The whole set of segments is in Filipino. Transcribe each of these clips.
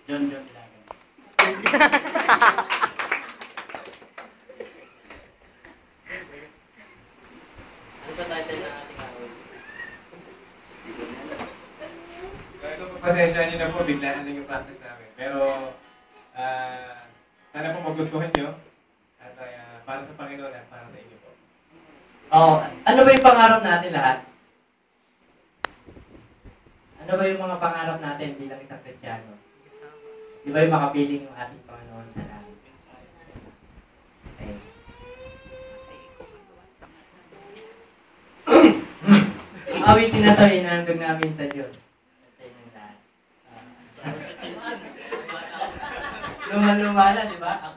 John Ilagan. Ano ba title ng ating awit? So, pasensya nyo na po, biglaan lang yung practice namin. Pero, sana po magustuhan nyo. At para sa Panginoon at para sa inyo po. Oh, ano ba yung pangarap natin lahat? Ano ba yung mga pangarap natin bilang isang Kristiyano? Di ba yung makapiling yung ating Panginoon sa langit? Okay. Ang awitin na ito, inahandog namin sa Diyos. Sa inyong lahat. Luma-luma na, di ba?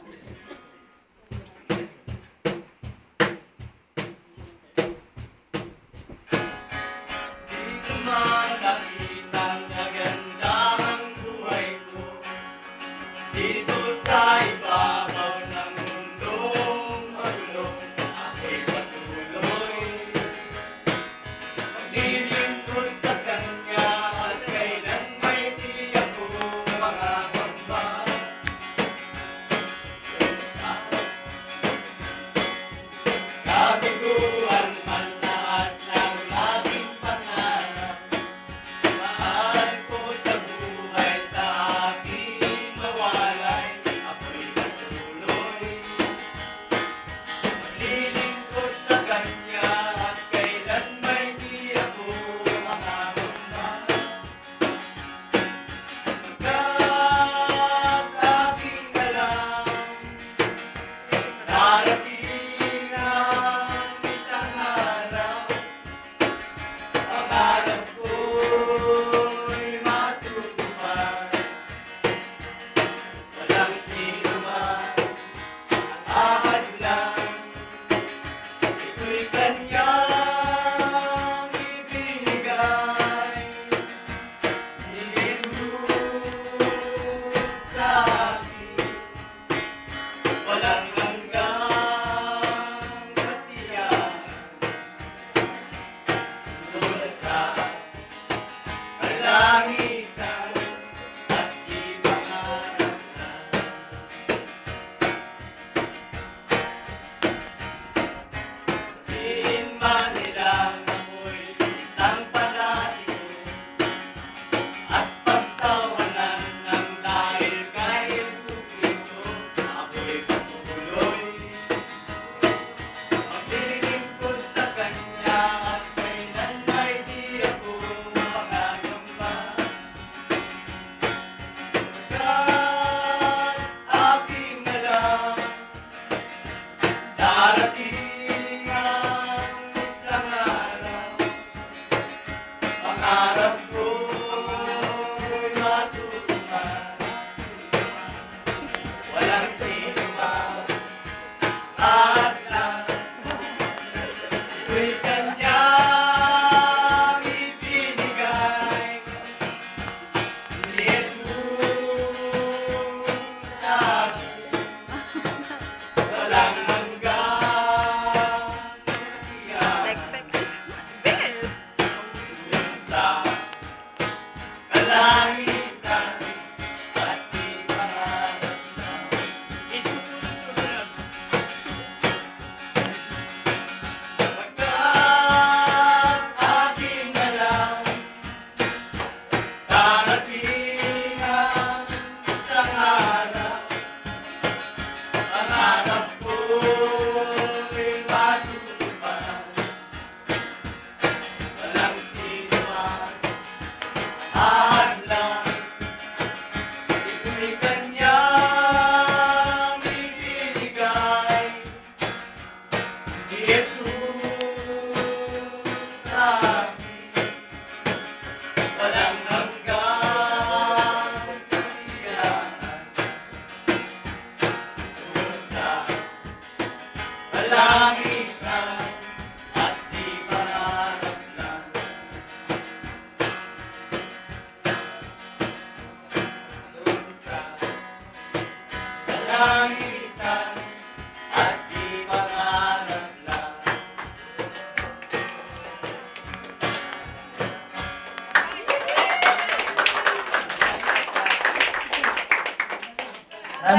Maraming